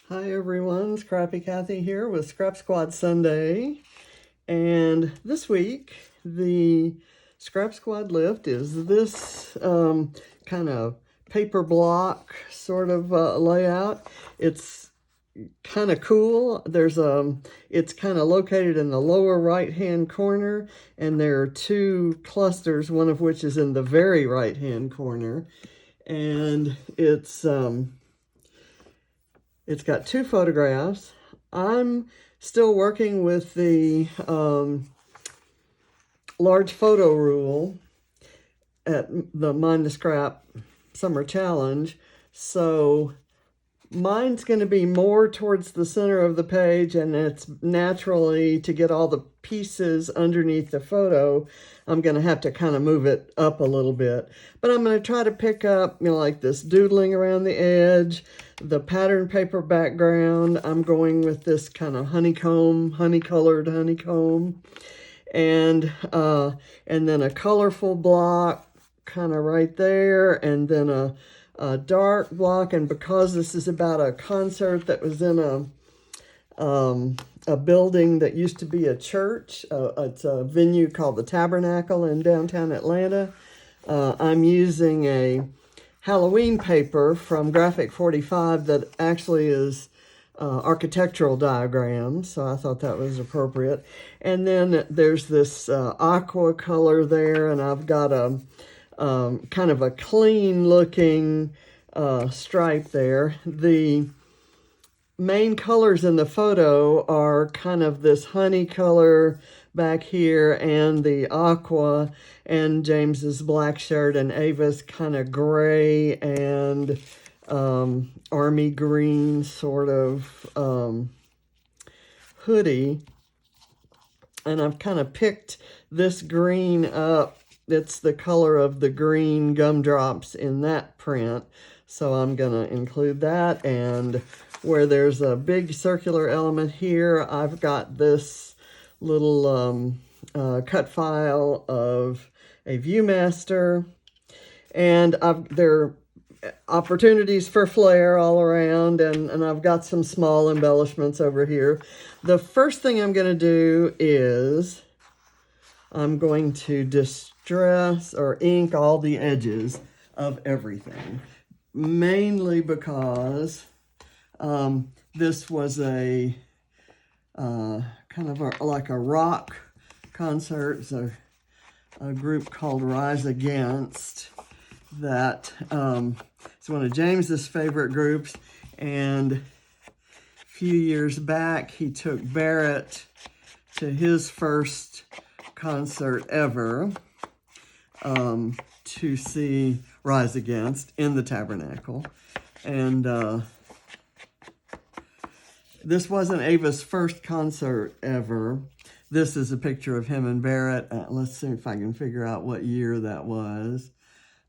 Hi everyone, Scrappy Kathy here with Scrap Squad Sunday. And this week, the Scrap Squad lift is this kind of paper block sort of layout. It's kind of cool. It's kind of located in the lower right-hand corner, and there are two clusters, one of which is in the very right-hand corner. And it's got two photographs. I'm still working with the large photo rule at the Mind the Scrap Summer Challenge. So mine's going to be more towards the center of the page, and it's naturally to get all the pieces underneath the photo, I'm going to have to kind of move it up a little bit. But I'm going to try to pick up, like this doodling around the edge, the pattern paper background. I'm going with this kind of honey-colored honeycomb, and then a colorful block kind of right there, and then a dark block. And because this is about a concert that was in a building that used to be a church, it's a venue called the Tabernacle in downtown Atlanta, I'm using a Halloween paper from Graphic 45 that actually is architectural diagrams, so I thought that was appropriate. And then there's this aqua color there, and I've got a kind of a clean looking stripe there. The main colors in the photo are kind of this honey color back here, and the aqua, and James's black shirt, and Ava's kind of gray and army green sort of hoodie. And I've kind of picked this green up. It's the color of the green gumdrops in that print. So I'm going to include that. And where there's a big circular element here, I've got this little cut file of a Viewmaster. And there are opportunities for flair all around, and I've got some small embellishments over here. The first thing I'm going to do is I'm going to distress or ink all the edges of everything, mainly because this was a kind of like a rock concert. It's a group called Rise Against that it's one of James's favorite groups, and a few years back he took Barrett to his first concert ever to see Rise Against in the Tabernacle. And this wasn't Ava's first concert ever. This is a picture of him and Barrett. Let's see if I can figure out what year that was.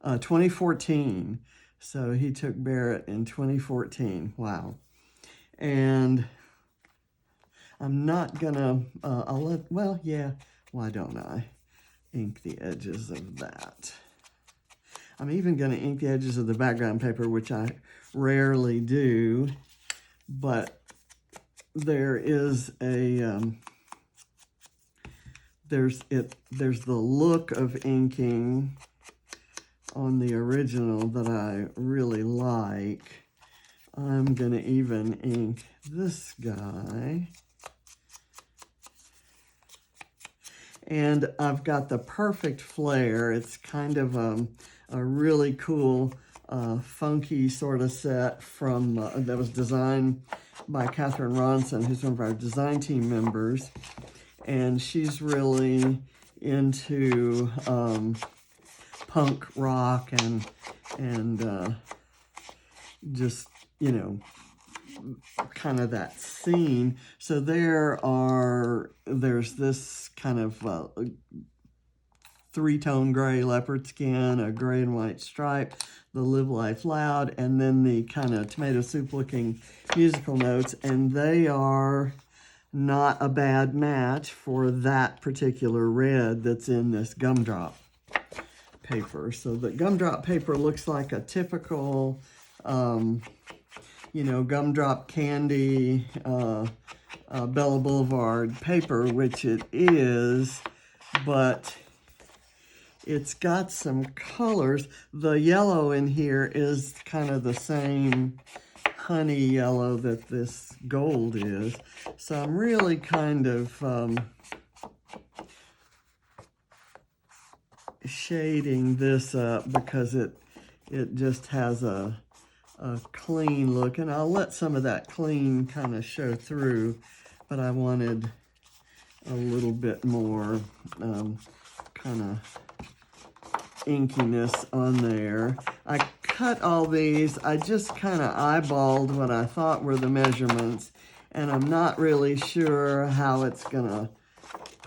2014. So he took Barrett in 2014. Wow. And I'm not gonna, why don't I ink the edges of that? I'm even gonna ink the edges of the background paper, which I rarely do, but there is a, there's the look of inking on the original that I really like. I'm gonna even ink this guy. And I've got the perfect flare. It's kind of a really cool, funky sort of set from that was designed by Catherine Ronson, who's one of our design team members. And she's really into punk rock and just, kind of that scene. So there's this kind of three-tone gray leopard skin, a gray and white stripe, the Live Life Loud, and then the kind of tomato soup looking musical notes. And they are not a bad match for that particular red that's in this gumdrop paper. So the gumdrop paper looks like a typical you know, gumdrop candy, Bella Boulevard paper, which it is, but it's got some colors. The yellow in here is kind of the same honey yellow that this gold is. So I'm really kind of shading this up because it just has a clean look, and I'll let some of that clean kind of show through, but I wanted a little bit more kind of inkiness on there. I cut all these. I just kind of eyeballed what I thought were the measurements, and I'm not really sure how it's gonna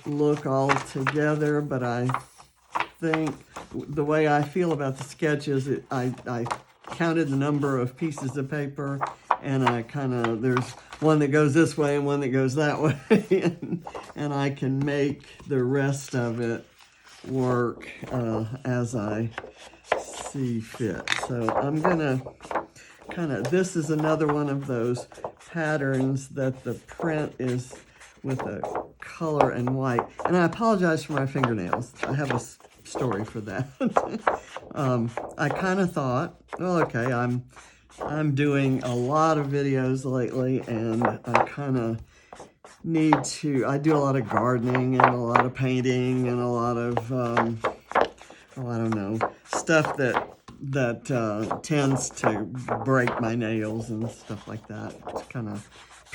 look all together, but I think the way I feel about the sketch is I counted the number of pieces of paper, and I kind of, there's one that goes this way and one that goes that way, and I can make the rest of it work as I see fit. So I'm gonna kind of, this is another one of those patterns that the print is with a color and white. And I apologize for my fingernails. I have a story for that. I kind of thought, well, okay, I'm doing a lot of videos lately, and I kind of need to, I do a lot of gardening and a lot of painting and a lot of, oh, I don't know, stuff that tends to break my nails and stuff like that. It's kind of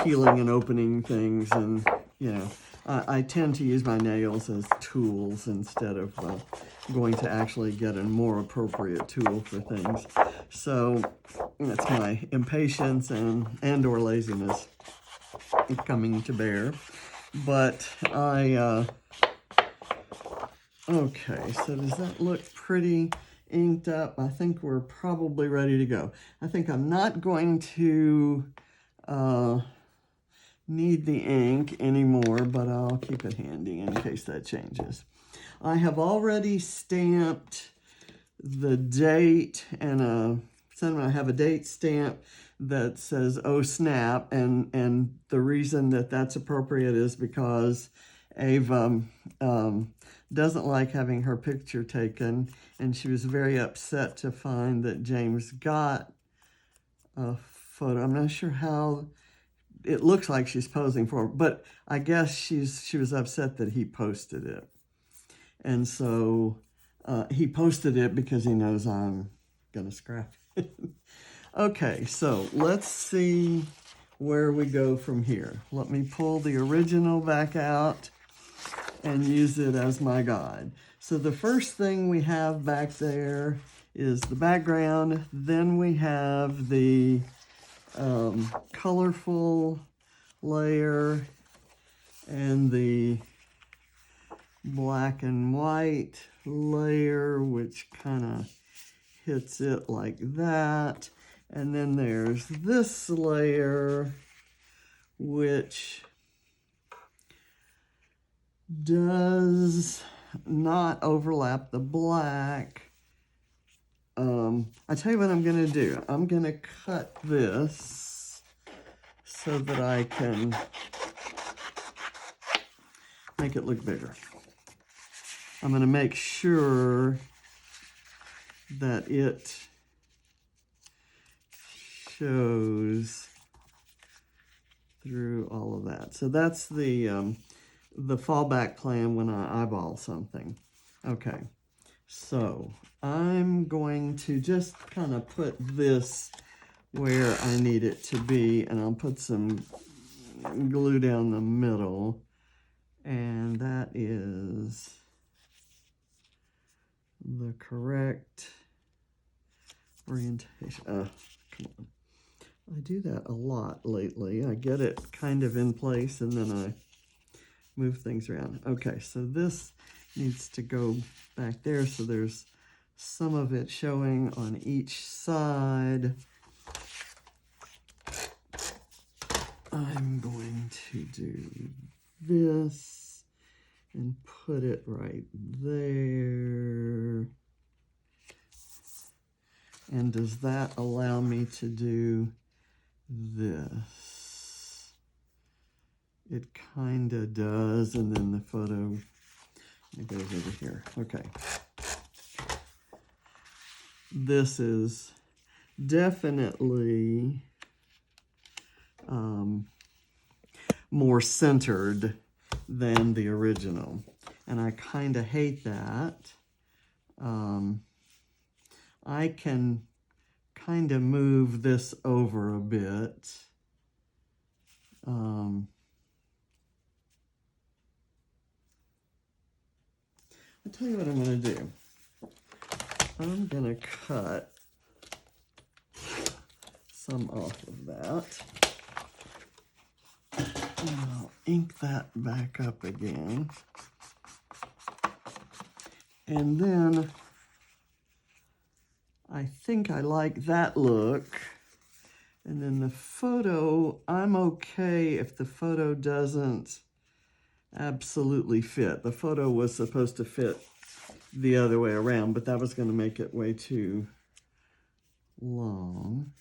peeling and opening things, and, you know, I tend to use my nails as tools instead of going to actually get a more appropriate tool for things. So that's my impatience and or laziness coming to bear. But okay, so does that look pretty inked up? I think we're probably ready to go. I think I'm not going to need the ink anymore, but I'll keep it handy in case that changes. I have already stamped the date, and I have a date stamp that says "Oh Snap," and the reason that that's appropriate is because Ava doesn't like having her picture taken, and she was very upset to find that James got a photo. I'm not sure how it looks like she's posing for, but I guess she was upset that he posted it. And so he posted it because he knows I'm gonna scrap it. Okay, so let's see where we go from here. Let me pull the original back out and use it as my guide. So the first thing we have back there is the background. Then we have the colorful layer and the black and white layer, which kind of hits it like that. And then there's this layer, which does not overlap the black. I tell you what I'm going to do. I'm going to cut this so that I can make it look bigger. I'm going to make sure that it shows through all of that. So that's the fallback plan when I eyeball something. Okay, so I'm going to just kind of put this where I need it to be, and I'll put some glue down the middle, and that is the correct orientation. Come on. I do that a lot lately. I get it kind of in place and then I move things around. Okay, so this needs to go back there, so there's some of it showing on each side. I'm going to do this and put it right there. And does that allow me to do this. It kind of does, and then the photo, it goes over here. Okay. This is definitely more centered than the original, and I kind of hate that. I can kind of move this over a bit. I'll tell you what I'm going to do. I'm going to cut some off of that. And I'll ink that back up again. And then I think I like that look. And then the photo, I'm okay if the photo doesn't absolutely fit. The photo was supposed to fit the other way around, but that was going to make it way too long.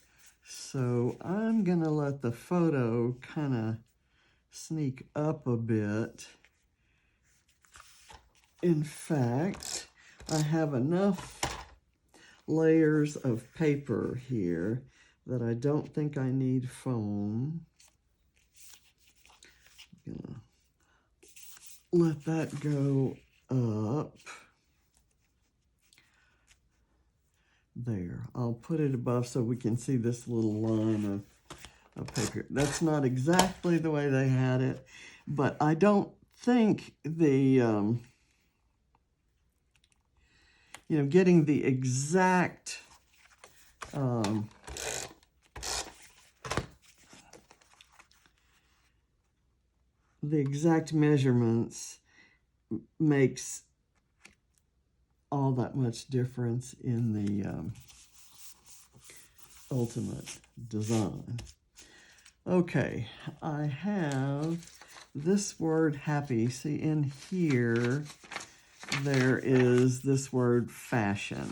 So I'm going to let the photo kind of sneak up a bit. In fact, I have enough layers of paper here that I don't think I need foam. I'm gonna let that go up. There, I'll put it above so we can see this little line of paper. That's not exactly the way they had it, but I don't think the, getting the exact measurements makes all that much difference in the ultimate design. Okay, I have this word happy. See, in here, there is this word fashion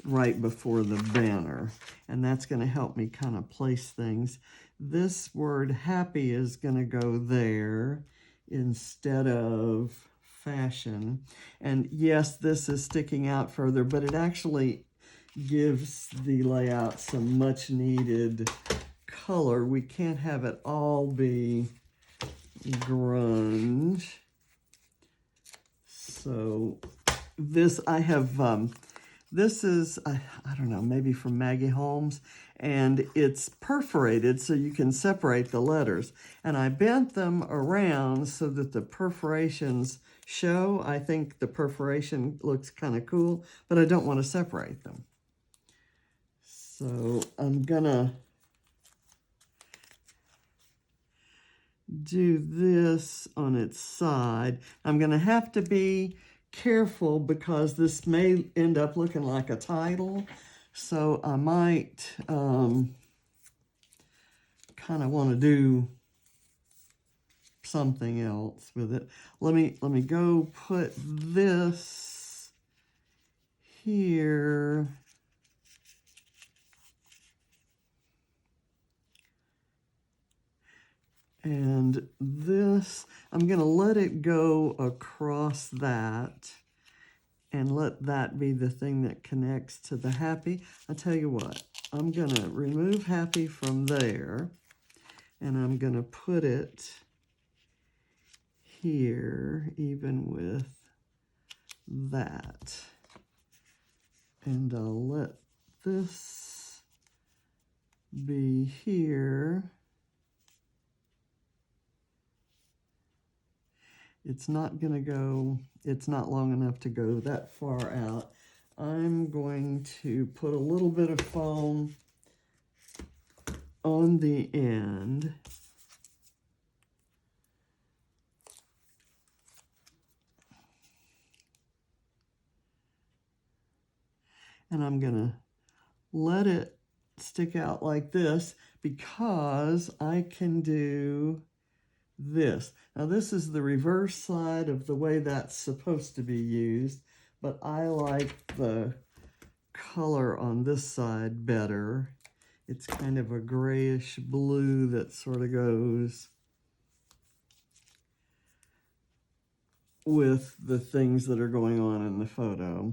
right before the banner, and that's going to help me kind of place things. This word happy is going to go there instead of fashion. And yes, this is sticking out further, but it actually gives the layout some much needed color. We can't have it all be grunge. So this, I have, this is, I don't know, maybe from Maggie Holmes, and it's perforated so you can separate the letters. And I bent them around so that the perforations show. I think the perforation looks kind of cool, but I don't want to separate them. So I'm gonna do this on its side. I'm gonna have to be careful because this may end up looking like a title. So I might kind of want to do something else with it. Let me go put this here. And this, I'm going to let it go across that and let that be the thing that connects to the happy. I'll tell you what, I'm going to remove happy from there, and I'm going to put it here, even with that. And I'll let this be here. It's not going to go, it's not long enough to go that far out. I'm going to put a little bit of foam on the end. And I'm going to let it stick out like this because I can do this. Now this is the reverse side of the way that's supposed to be used, but I like the color on this side better. It's kind of a grayish blue that sort of goes with the things that are going on in the photo.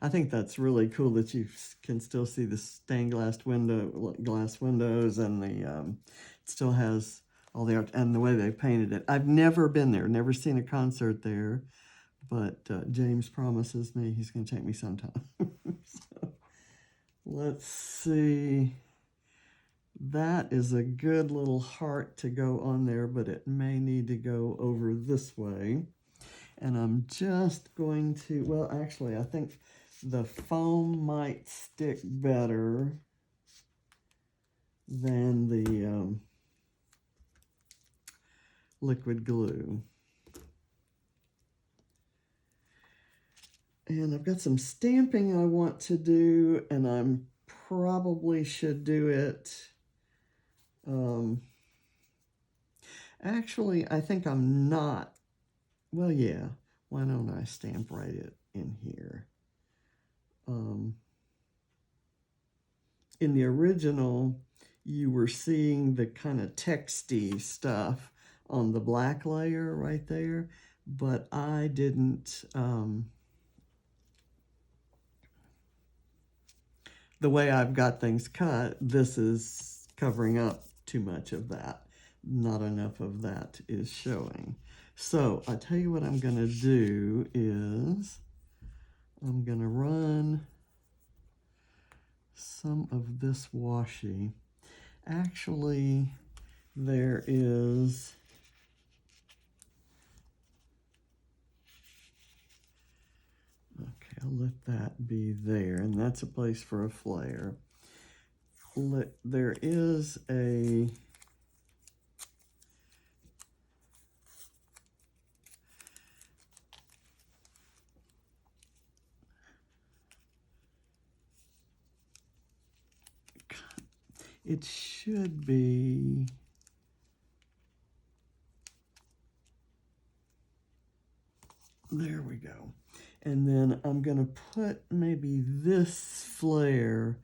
I think that's really cool that you can still see the stained glass windows, and it still has all the art and the way they painted it. I've never been there, never seen a concert there, but James promises me he's going to take me sometime. So, let's see. That is a good little heart to go on there, but it may need to go over this way. And I'm just going to, well, actually, I think the foam might stick better than the liquid glue. And I've got some stamping I want to do, and I'm probably should do it. Actually, I think I'm not. Well, yeah, why don't I stamp write it in here? In the original, you were seeing the kind of texty stuff on the black layer right there, but I didn't, the way I've got things cut, this is covering up too much of that. Not enough of that is showing. So I tell you what I'm going to do is I'm going to run some of this washi. Actually, there is okay, I'll let that be there, and that's a place for a flare. There is a it should be there we go. And then I'm going to put maybe this flare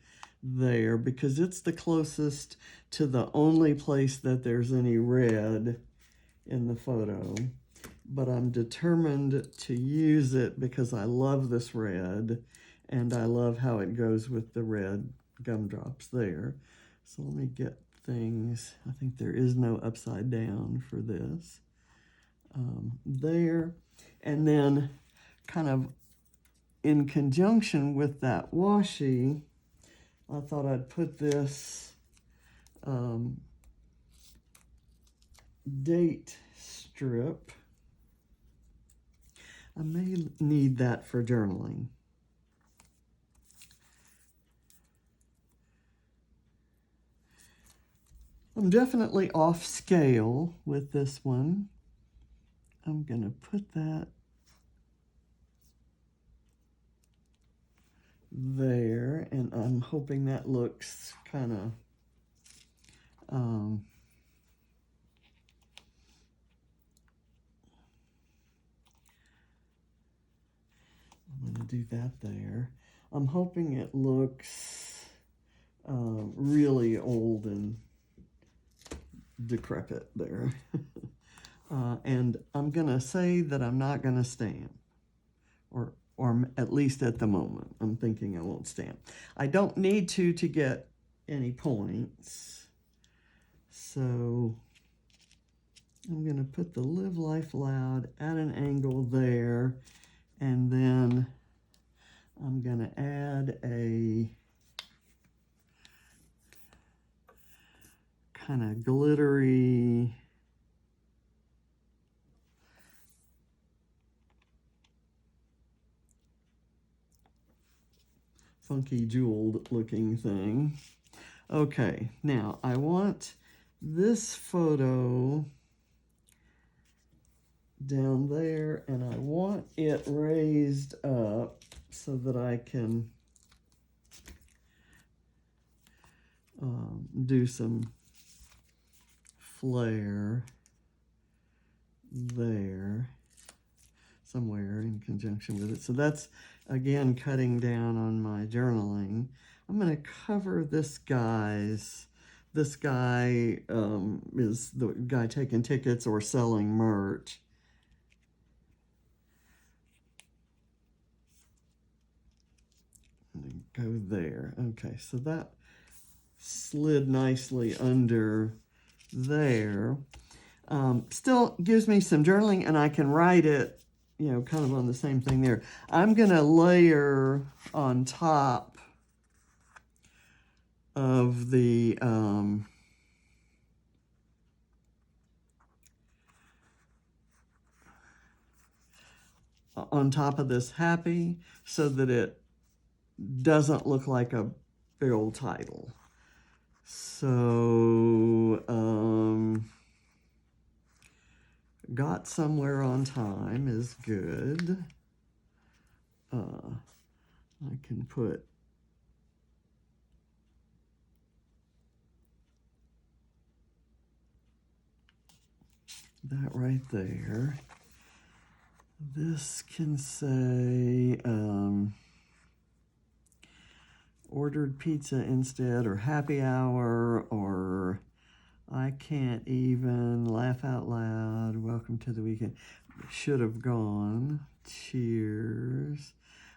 there because it's the closest to the only place that there's any red in the photo. But I'm determined to use it because I love this red and I love how it goes with the red gumdrops there. So let me get things. I think there is no upside down for this. There. And then kind of in conjunction with that washi, I thought I'd put this date strip. I may need that for journaling. I'm definitely off scale with this one. I'm going to put that there, and I'm hoping that looks kind of I'm going to do that there. I'm hoping it looks really old and decrepit there. And I'm going to say that I'm not going to stamp, or at least at the moment, I'm thinking I won't stamp. I don't need to get any points. So I'm going to put the Live Life Loud at an angle there, and then I'm going to add a kind of glittery funky jeweled looking thing. Okay, now I want this photo down there, and I want it raised up so that I can do some flare there somewhere in conjunction with it. So that's, again, cutting down on my journaling. I'm going to cover this guy is the guy taking tickets or selling merch. And go there. Okay, so that slid nicely under there. Still gives me some journaling, and I can write it, you know, kind of on the same thing there. I'm going to layer on top of the on top of this happy, so that it doesn't look like a big old title. So got somewhere on time is good. I can put that right there. This can say ordered pizza instead, or happy hour, or I can't even laugh out loud. Welcome to the weekend. Should have gone. Cheers.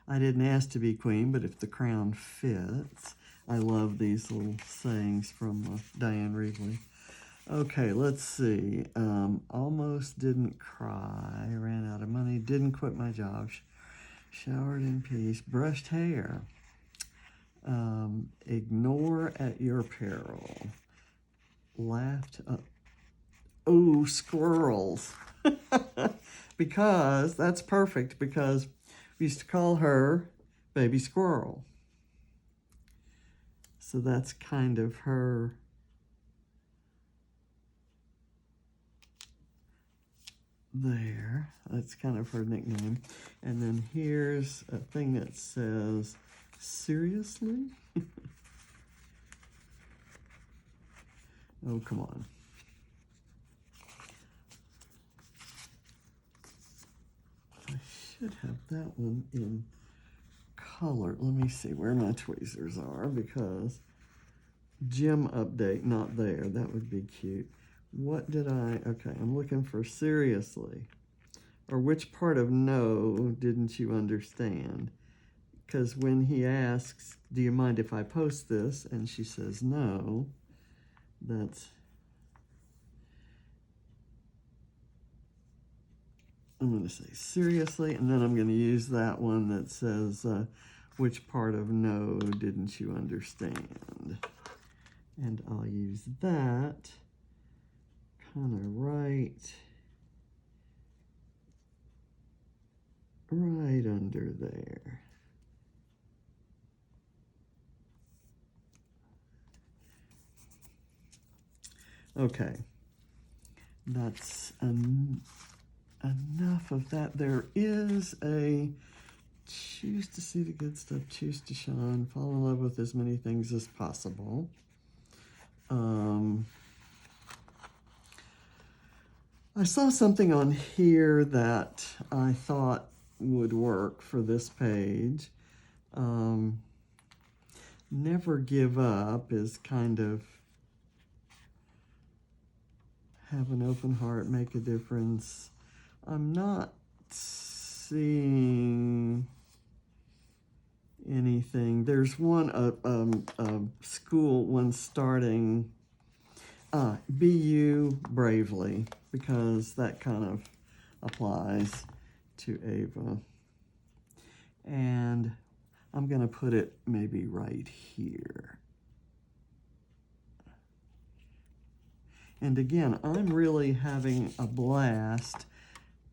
I didn't ask to be queen, but if the crown fits. I love these little sayings from Diane Wrigley. Okay, let's see. Almost didn't cry. Ran out of money. Didn't quit my job. Showered in peace. Brushed hair. Ignore at your peril. Laughed up. Oh, squirrels. Because that's perfect, because we used to call her Baby Squirrel. So that's kind of her there. That's kind of her nickname. And then here's a thing that says, seriously? Oh, come on. I should have that one in color. Let me see where my tweezers are, because gym update, not there. That would be cute. What did okay, I'm looking for seriously. Or which part of no didn't you understand? Because when he asks, do you mind if I post this? And she says no, that's, I'm going to say seriously, and then I'm going to use that one that says, which part of no didn't you understand? And I'll use that kind of right under there. Okay, that's enough of that. There is a choose to see the good stuff, choose to shine, fall in love with as many things as possible. I saw something on here that I thought would work for this page. Never give up is kind of have an open heart, make a difference. I'm not seeing anything. There's one school one starting be you bravely, because that kind of applies to Ava. And I'm going to put it maybe right here. And again, I'm really having a blast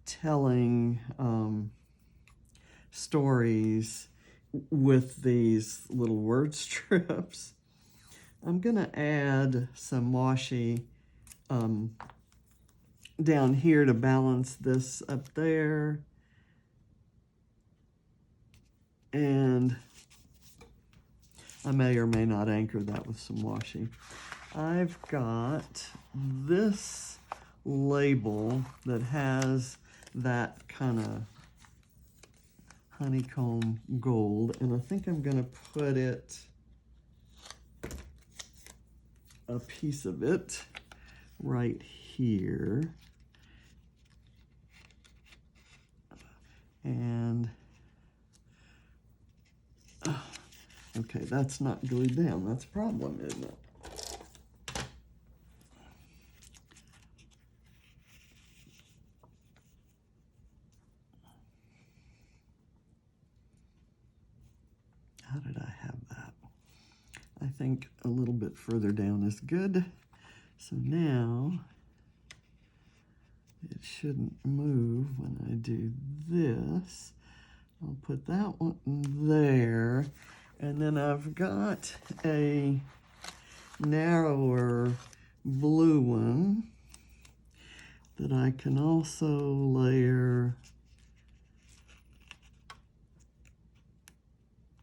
telling stories with these little word strips. I'm going to add some washi down here to balance this up there. And I may or may not anchor that with some washi. I've got this label that has that kind of honeycomb gold, and I think I'm going to put it a piece of it right here. And, okay, that's not glued down. That's a problem, isn't it? How did I have that? I think a little bit further down is good. So now it shouldn't move when I do this. I'll put that one there. And then I've got a narrower blue one that I can also layer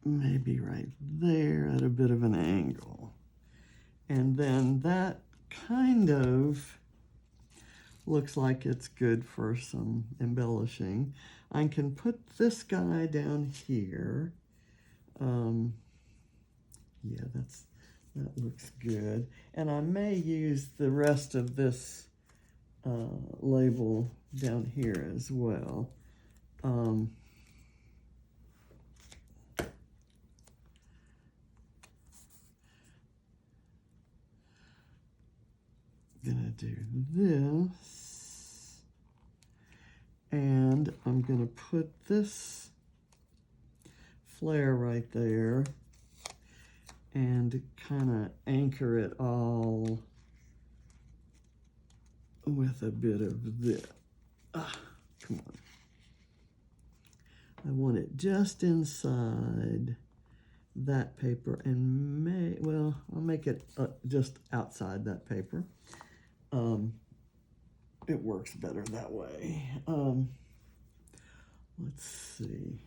maybe right there at a bit of an angle. And then that kind of looks like it's good for some embellishing. I can put this guy down here. Yeah, that looks good. And I may use the rest of this label down here as well. Gonna do this, and I'm gonna put this flare right there and kind of anchor it all with a bit of this. Come on. I want it just inside that paper, and well, I'll make it just outside that paper. It works better that way. Let's see.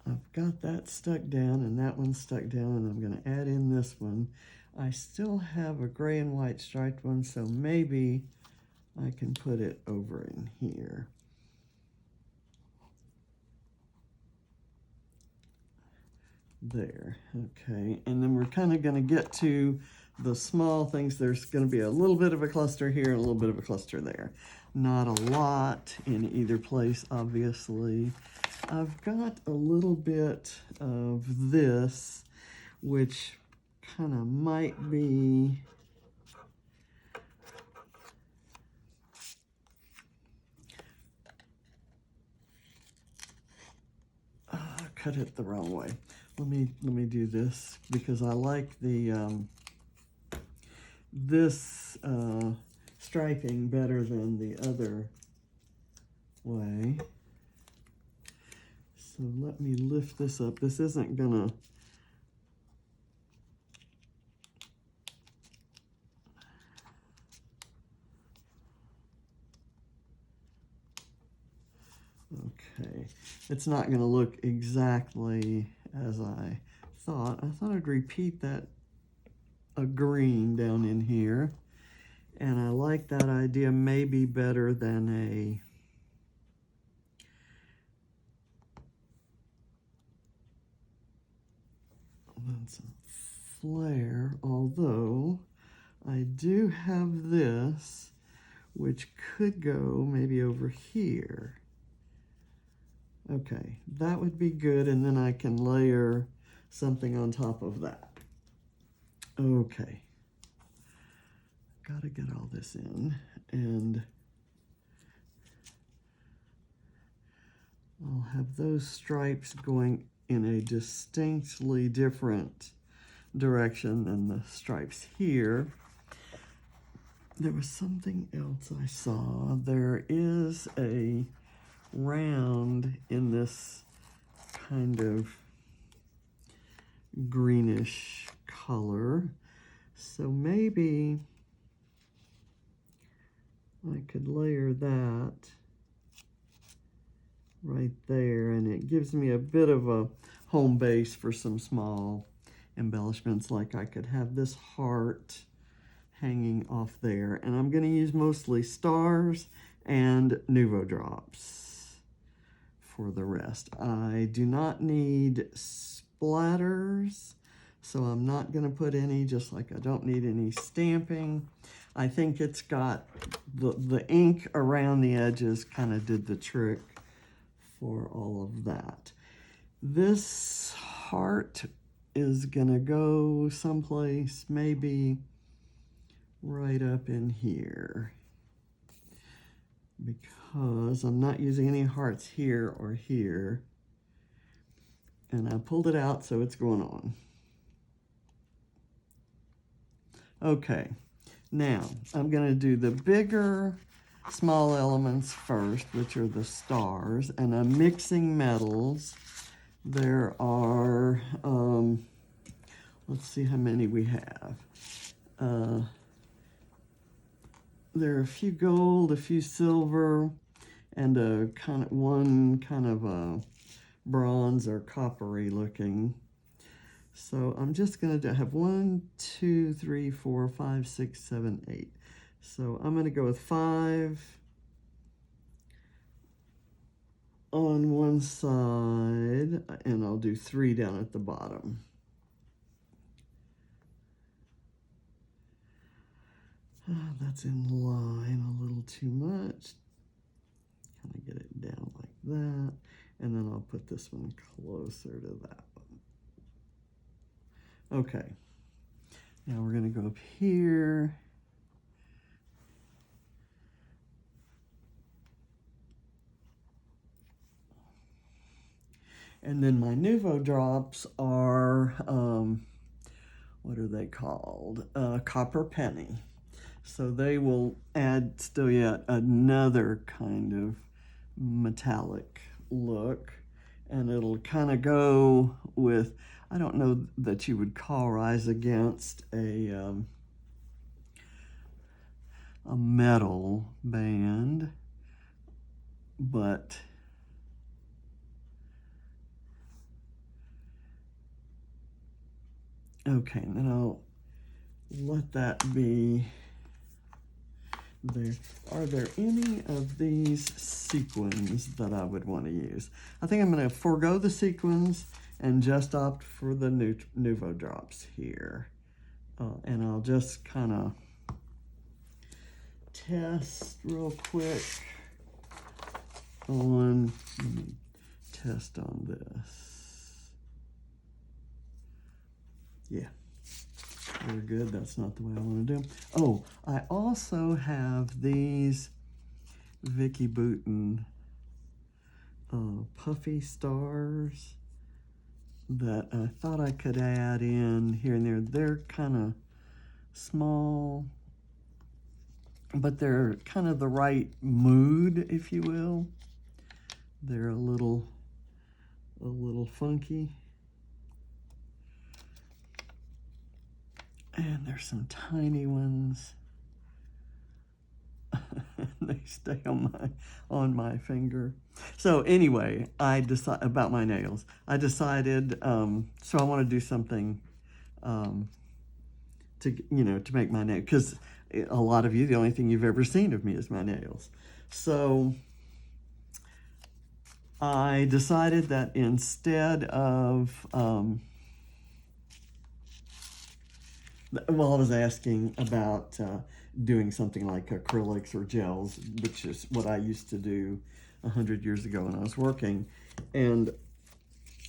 I've got that stuck down and that one stuck down, and I'm going to add in this one. I still have a gray and white striped one, so maybe I can put it over in here. There, okay, and then we're kind of going to get to the small things. There's going to be a little bit of a cluster here and a little bit of a cluster there. Not a lot in either place, obviously. I've got a little bit of this, which kind of might be cut it the wrong way. Let me do this because I like the this striping better than the other way. So let me lift this up. This isn't gonna okay. It's not gonna look exactly as I thought. I thought I'd repeat that a green down in here, and I like that idea maybe better than that's a flare, although I do have this, which could go maybe over here. Okay, that would be good, and then I can layer something on top of that. Okay, gotta get all this in, and I'll have those stripes going in a distinctly different direction than the stripes here. There was something else I saw. There is a round in this kind of greenish color, so maybe I could layer that right there, and it gives me a bit of a home base for some small embellishments. Like I could have this heart hanging off there, and I'm going to use mostly stars and Nuvo drops for the rest. I do not need splatters, So I'm not going to put any, just like I don't need any stamping. I think it's got the ink around the edges kind of did the trick for all of that. This heart is going to go someplace maybe right up in here, because I'm not using any hearts here or here. And I pulled it out, so it's going on. Okay, now I'm going to do the bigger small elements first, which are the stars, and I'm mixing metals. There are, let's see how many we have. There are a few gold, a few silver, and one kind of a bronze or coppery looking. So I'm just going to have 1, 2, 3, 4, 5, 6, 7, 8. So I'm going to go with 5 on one side, and I'll do 3 down at the bottom. That's in line a little too much. Kind of get it down like that. And then I'll put this one closer to that one. Okay. Now we're going to go up here. And then my Nuvo drops are, what are they called? Copper penny. So they will add still yet another kind of metallic look. And it'll kind of go with, I don't know that you would cauterize against a metal band, but okay, and then I'll let that be there. Are there any of these sequins that I would want to use? I think I'm going to forego the sequins and just opt for the Nuvo drops here. And I'll just kind of test real quick on, test on this. Yeah. Very good. That's not the way I want to do them. Oh, I also have these Vicki Boutin puffy stars that I thought I could add in here and there. They're kind of small, but they're kind of the right mood, if you will. They're a little funky. And there's some tiny ones. They stay on my finger. So anyway, I decided about my nails. I decided, so I want to do something to make my nails, because a lot of you, the only thing you've ever seen of me is my nails. So I decided that instead of well, I was asking about doing something like acrylics or gels, which is what I used to do 100 years ago when I was working. And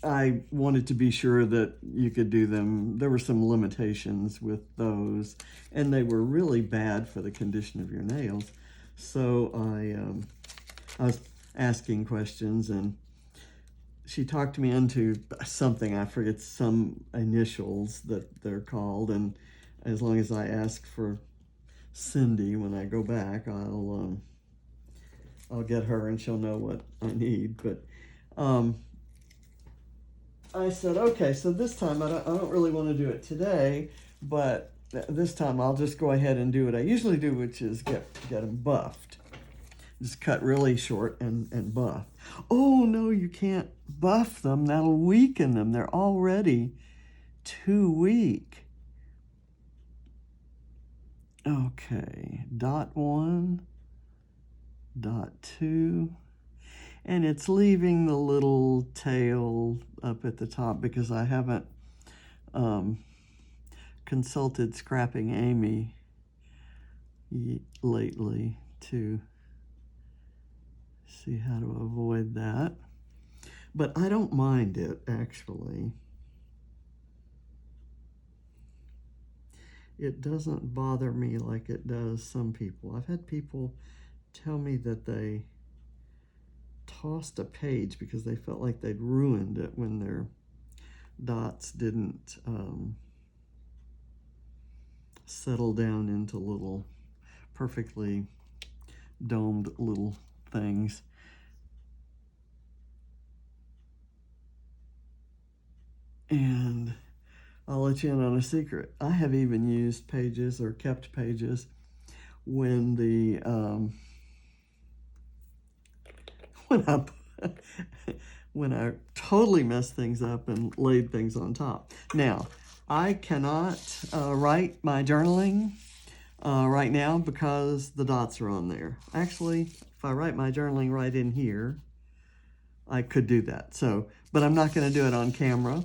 I wanted to be sure that you could do them. There were some limitations with those, and they were really bad for the condition of your nails. So I was asking questions, and she talked me into something, I forget, some initials that they're called, and as long as I ask for Cindy when I go back, I'll get her and she'll know what I need. But I said, okay, so this time I don't really want to do it today, but this time I'll just go ahead and do what I usually do, which is get them buffed. Just cut really short and buff. Oh, no, you can't buff them. That'll weaken them. They're already too weak. Okay, .1, .2, and it's leaving the little tail up at the top because I haven't consulted Scrapping Amy lately to see how to avoid that. But I don't mind it, actually. It doesn't bother me like it does some people. I've had people tell me that they tossed a page because they felt like they'd ruined it when their dots didn't settle down into little perfectly domed little things. And I'll let you in on a secret. I have even used pages or kept pages when the when I totally messed things up and laid things on top. Now, I cannot write my journaling right now because the dots are on there. Actually, if I write my journaling right in here, I could do that. So, but I'm not going to do it on camera.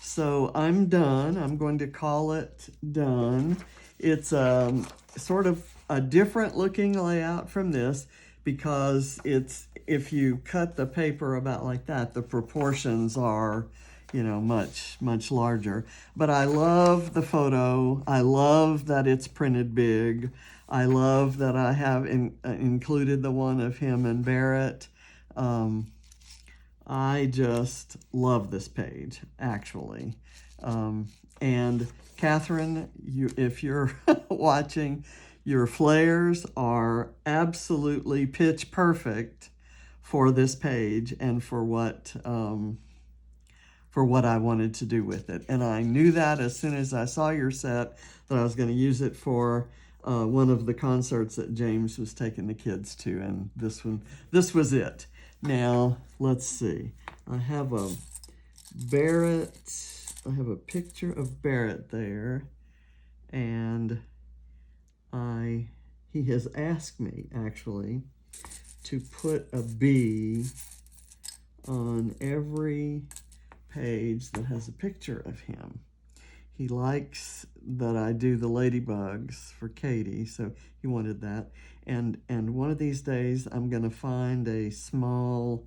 So I'm done. I'm going to call it done. It's sort of a different looking layout from this because it's, if you cut the paper about like that, the proportions are, you know, much larger. But I love the photo. I love that it's printed big. I love that I have included the one of him and Barrett. I just love this page, actually. And Catherine, if you're watching, your flares are absolutely pitch perfect for this page and for what I wanted to do with it. And I knew that as soon as I saw your set, that I was going to use it for one of the concerts that James was taking the kids to, and this was it. Now, let's see. I have a Barrett, I have a picture of Barrett there, and he has asked me, actually, to put a bee on every page that has a picture of him. He likes that I do the ladybugs for Katie, so he wanted that. And one of these days, I'm going to find a small,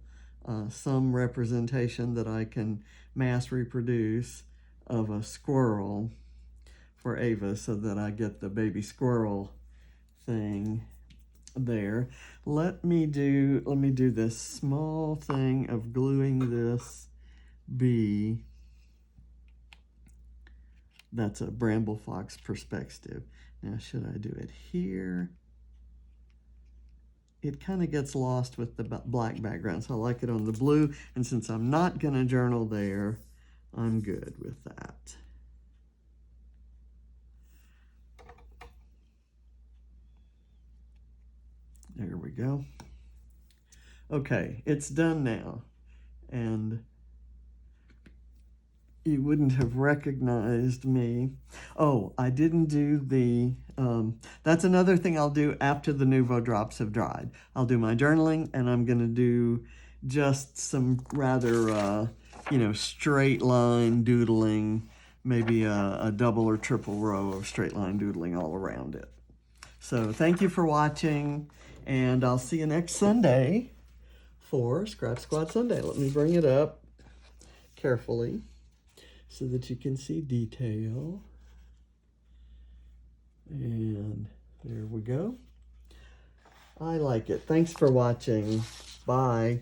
some representation that I can mass reproduce of a squirrel for Ava, so that I get the baby squirrel thing there. Let me do this small thing of gluing this bee. That's a Bramble Fox perspective. Now, should I do it here? It kind of gets lost with the black background, so I like it on the blue. And since I'm not going to journal there, I'm good with that. There we go. Okay, it's done now. And you wouldn't have recognized me. Oh, I didn't do the, that's another thing I'll do after the Nuvo drops have dried. I'll do my journaling, and I'm going to do just some rather, straight line doodling, maybe a double or triple row of straight line doodling all around it. So thank you for watching, and I'll see you next Sunday for Scrap Squad Sunday. Let me bring it up carefully so that you can see detail. And there we go. I like it. Thanks for watching. Bye.